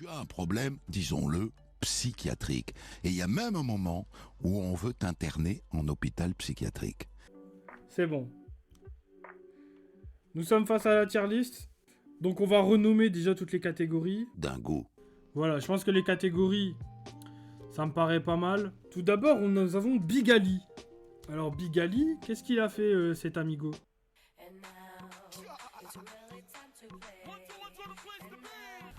Tu as un problème, disons-le, psychiatrique. Et il y a même un moment où on veut t'interner en hôpital psychiatrique. C'est bon. Nous sommes face à la tier list. Donc on va renommer déjà toutes les catégories. Dingo. Voilà, je pense que les catégories, ça me paraît pas mal. Tout d'abord, nous avons Big Ali. Alors Big Ali, qu'est-ce qu'il a fait cet amigo?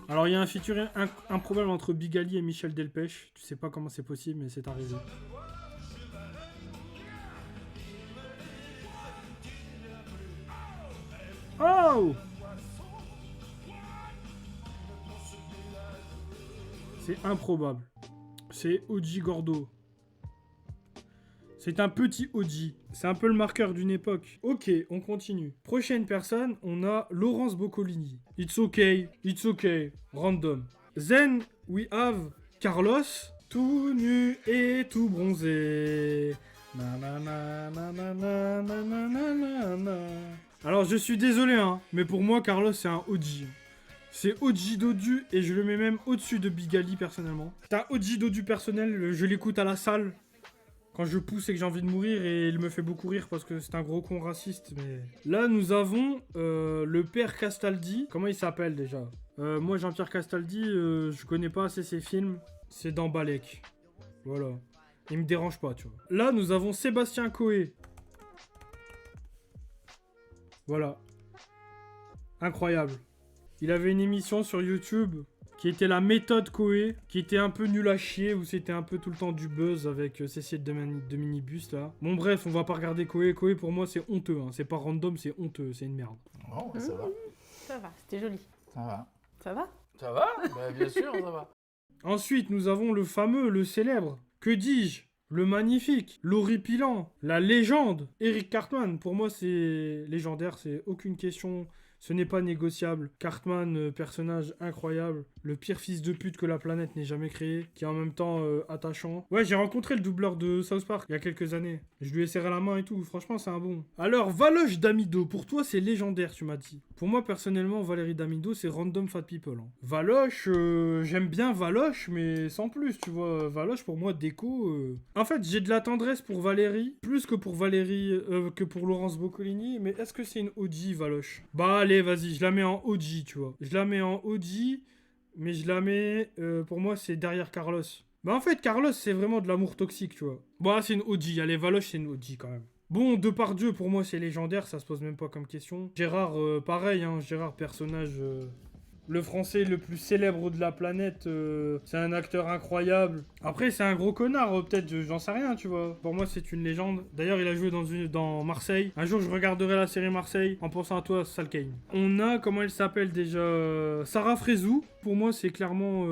Alors il y a un featuring improbable entre Big Ali et Michel Delpech. Tu sais pas comment c'est possible, mais c'est arrivé. Oh! C'est improbable. C'est OG Gordo. C'est un petit OG. C'est un peu le marqueur d'une époque. Ok, on continue. Prochaine personne, on a Laurence Boccolini. It's okay, it's okay. Random. Then we have Carlos, tout nu et tout bronzé. Na na na na na na na na na na. Alors je suis désolé, hein, mais pour moi Carlos c'est un OG. C'est OG Dodu et je le mets même au-dessus de Big Ali personnellement. C'est un OG Dodu personnel, je l'écoute à la salle. Quand je pousse et que j'ai envie de mourir, et il me fait beaucoup rire parce que c'est un gros con raciste, mais... Là, nous avons le père Castaldi. Comment il s'appelle, déjà? Moi, Jean-Pierre Castaldi, je connais pas assez ses films. C'est dans Balek. Voilà. Il me dérange pas, tu vois. Là, nous avons Sébastien Coé. Voilà. Incroyable. Il avait une émission sur YouTube... qui était la méthode Coé, qui était un peu nul à chier, où c'était un peu tout le temps du buzz avec Cécile de Minibus, là. Bon, bref, on va pas regarder Coé. Coé, pour moi, c'est honteux, hein. C'est pas random, c'est honteux, c'est une merde. Oh, bah, ça va. Ça va, c'était joli. Ça va. Ça va? Ça va? Bah, bien sûr, ça va. Ensuite, nous avons le fameux, le célèbre, que dis-je, le magnifique, l'horripilant, la légende, Eric Cartman. Pour moi, c'est légendaire, c'est aucune question... Ce n'est pas négociable. Cartman, personnage incroyable. Le pire fils de pute que la planète n'ait jamais créé. Qui est en même temps attachant. Ouais, j'ai rencontré le doubleur de South Park il y a quelques années. Je lui ai serré la main et tout. Franchement, c'est un bon. Alors, Valoche Damido. Pour toi, c'est légendaire, tu m'as dit. Pour moi, personnellement, Valérie Damido, c'est random fat people. Hein. Valoche, j'aime bien Valoche, mais sans plus, tu vois. Valoche, pour moi, déco... En fait, j'ai de la tendresse pour Valérie. Plus que pour Valérie... que pour Laurence Boccolini. Mais est-ce que c'est une OG, Valoche? Bah, allez, vas-y, je la mets en OG, tu vois. Je la mets en OG, mais je la mets... pour moi, c'est derrière Carlos. Bah en fait, Carlos, c'est vraiment de l'amour toxique, tu vois. Bah, c'est une OG. Allez, Valoche, c'est une OG, quand même. Bon, Depardieu, pour moi, c'est légendaire. Ça se pose même pas comme question. Gérard, pareil, hein. Gérard, personnage... le français le plus célèbre de la planète, c'est un acteur incroyable. Après, c'est un gros connard, peut-être, j'en sais rien, tu vois. Pour moi, c'est une légende. D'ailleurs, il a joué dans Marseille. Un jour, je regarderai la série Marseille en pensant à toi, Sal Kane. On a, comment elle s'appelle déjà, Sarah Frézou. Pour moi, c'est clairement...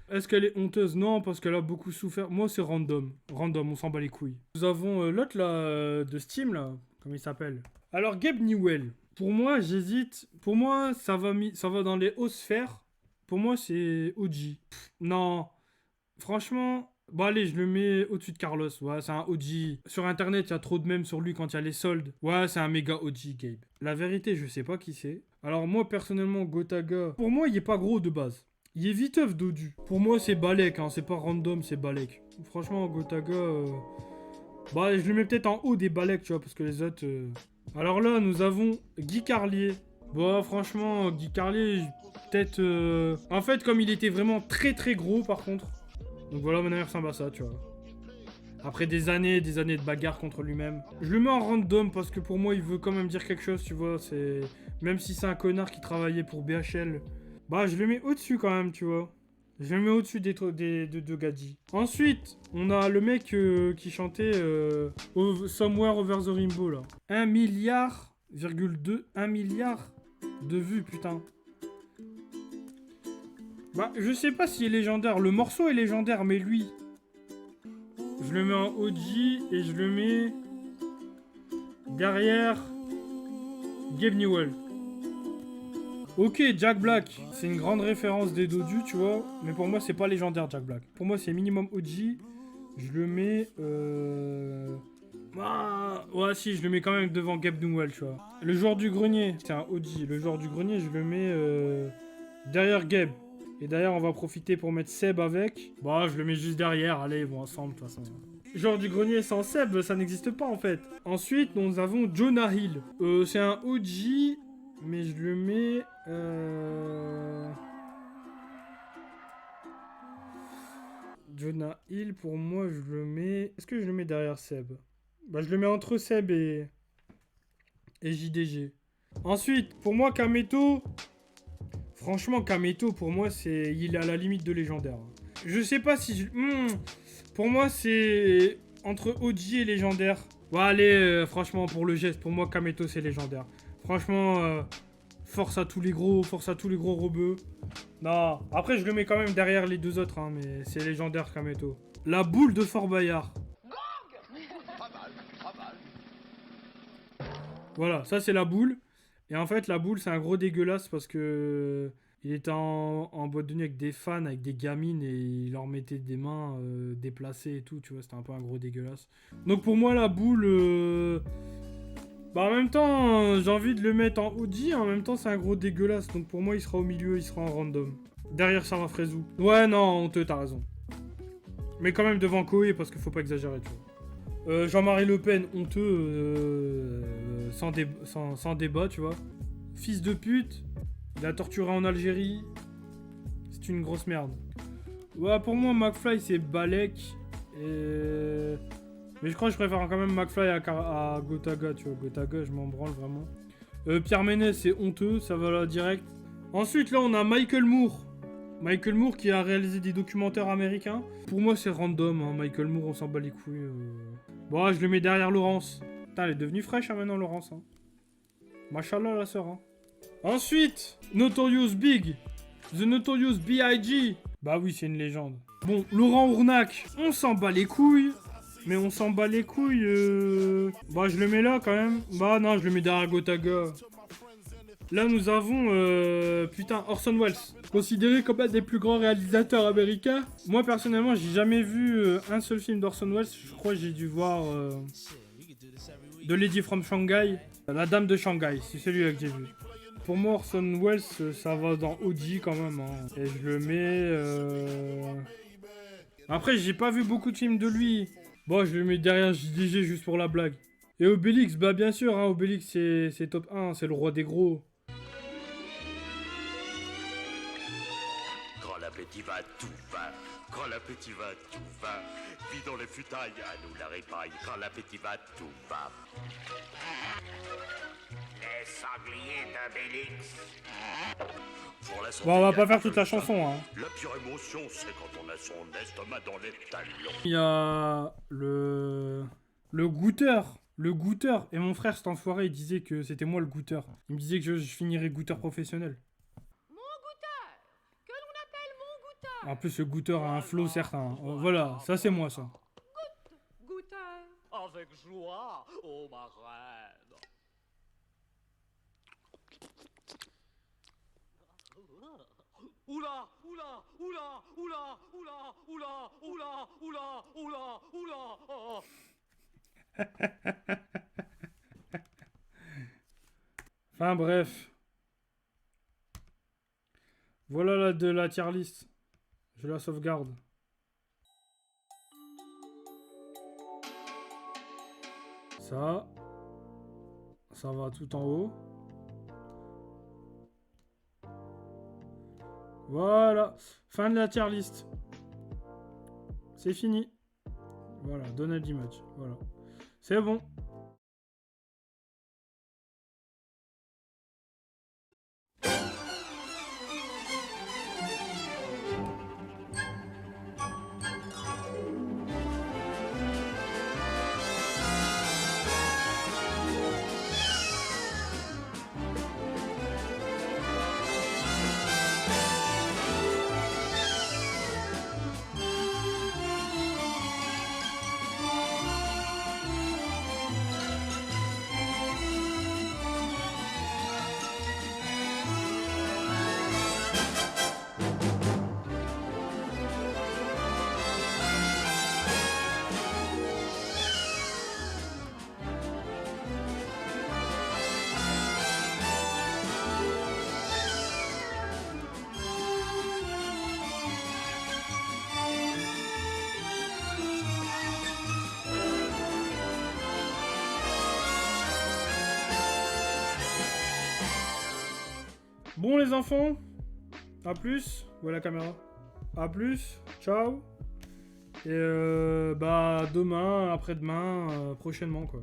Est-ce qu'elle est honteuse? Non, parce qu'elle a beaucoup souffert. Moi, c'est random. Random, on s'en bat les couilles. Nous avons l'autre, là, de Steam, là. Comment il s'appelle? Alors, Gabe Newell. Pour moi, j'hésite. Pour moi, ça va dans les hautes sphères. Pour moi, c'est OG. Non. Franchement... Bon, allez, je le mets au-dessus de Carlos. Ouais, c'est un OG. Sur Internet, il y a trop de mèmes sur lui quand il y a les soldes. Ouais, c'est un méga OG, Gabe. La vérité, je sais pas qui c'est. Alors, moi, personnellement, Gotaga... Pour moi, il est pas gros de base. Il est viteuf dodu. Pour moi, c'est Balek, hein. C'est pas random, c'est Balek. Franchement, Gotaga... Bah, je le mets peut-être en haut des Balek, tu vois, parce que les autres... Alors là, nous avons Guy Carlier. Bon, franchement, Guy Carlier, peut-être... En fait, comme il était vraiment très très gros, par contre. Donc voilà, mon avis ressemble à ça, tu vois. Après des années de bagarre contre lui-même. Je le mets en random, parce que pour moi, il veut quand même dire quelque chose, tu vois. C'est... Même si c'est un connard qui travaillait pour BHL... Bah, je le mets au-dessus quand même, tu vois. Je le mets au-dessus de Gadji. Ensuite, on a le mec qui chantait Somewhere Over the Rainbow, là. 1 milliard, 1 milliard de vues, putain. Bah, je sais pas s'il est légendaire. Le morceau est légendaire, mais lui... Je le mets en OG et je le mets... derrière... Gabe Newell. Ok, Jack Black, c'est une grande référence des dodus, tu vois. Mais pour moi, c'est pas légendaire, Jack Black. Pour moi, c'est minimum OG. Je le mets... Ah, ouais, si, je le mets quand même devant Gabe Newell, tu vois. Le joueur du grenier, c'est un OG. Le joueur du grenier, je le mets derrière Gabe. Et d'ailleurs, on va profiter pour mettre Seb avec. Bah, je le mets juste derrière. Allez, ils vont ensemble, de toute façon. Genre du grenier sans Seb, ça n'existe pas, en fait. Ensuite, nous avons Jonah Hill. C'est un OG, mais je le mets... Jonah Hill, pour moi, je le mets... Est-ce que je le mets derrière Seb? Bah, je le mets entre Seb et JDG. Ensuite, pour moi, Kameto... Franchement, Kameto, pour moi, il est à la limite de légendaire. Je sais pas si je... Pour moi, c'est entre OG et légendaire. Bon, allez, franchement, pour le geste, pour moi, Kameto, c'est légendaire. Franchement, force à tous les gros rebeux. Non, après, je le mets quand même derrière les deux autres, hein, mais c'est légendaire, Kameto. La boule de Fort Bayard. Voilà, ça, c'est la boule. Et en fait, la boule, c'est un gros dégueulasse parce que... Il était en boîte de nuit avec des fans, avec des gamines, et il leur mettait des mains déplacées et tout, tu vois, c'était un peu un gros dégueulasse. Donc pour moi, la boule... Bah en même temps, j'ai envie de le mettre en OG, en même temps, c'est un gros dégueulasse. Donc pour moi, il sera au milieu, il sera en random. Derrière Sarah Fraisou. Ouais, non, honteux, t'as raison. Mais quand même devant Koé, parce qu'il faut pas exagérer, tu vois. Jean-Marie Le Pen, honteux, sans débat, tu vois. Fils de pute. Il a torturé en Algérie. C'est une grosse merde. Ouais, pour moi, McFly, c'est Balek. Mais je crois que je préfère quand même McFly à Gotaga, tu vois. Gotaga, je m'en branle vraiment. Pierre Ménès, c'est honteux, ça va là direct. Ensuite, là, on a Michael Moore. Michael Moore qui a réalisé des documentaires américains. Pour moi, c'est random, hein. Michael Moore, on s'en bat les couilles. Bon, je le mets derrière Laurence. Putain, elle est devenue fraîche, hein, maintenant, Laurence. Hein. Machallah, la sœur, hein. Ensuite, Notorious Big. The Notorious B.I.G. Bah oui, c'est une légende. Bon, Laurent Ournac, on s'en bat les couilles. Mais on s'en bat les couilles. Bah, je le mets là, quand même. Bah non, je le mets derrière Gotaga. Là, nous avons, putain, Orson Welles. Considéré comme un des plus grands réalisateurs américains. Moi, personnellement, j'ai jamais vu un seul film d'Orson Welles. Je crois que j'ai dû voir The Lady from Shanghai. La Dame de Shanghai, c'est celui-là que j'ai vu. Pour moi, Orson Welles, ça va dans OG quand même. Hein. Et je le mets... Après, j'ai pas vu beaucoup de films de lui. Bon, je le mets derrière JDG juste pour la blague. Et Obélix, bah bien sûr, hein, Obélix, c'est top 1, c'est le roi des gros. Quand l'appétit va, tout va. Quand l'appétit va, tout va. Vis dans les futailles, à nous la répaille. Quand l'appétit va, tout va. Les sangliers d'Obélix. Bon, on va pas faire toute la chanson, hein. La pire émotion, c'est quand on a son estomac dans les talons. Il y a le goûteur. Le goûteur. Et mon frère, cet enfoiré, il disait que c'était moi le goûteur. Il me disait que je finirais goûteur professionnel. Mon goûteur, que l'on appelle mon goûteur. En plus, le goûteur a un flow certain. Voilà, ça c'est moi, ça. Goûteur. Avec joie, ô ma reine. Oula, oula, oula, oula, oula, oula, oula, oula, oula, oula, oh. Enfin bref. Voilà de la tier list. Je la sauvegarde. Ça va tout en haut. Voilà. Fin de la tier list. C'est fini. Voilà, Donald Image. Voilà. C'est bon. Bon les enfants, à plus. Où est la caméra? À plus, ciao. Et bah demain, après-demain, prochainement quoi.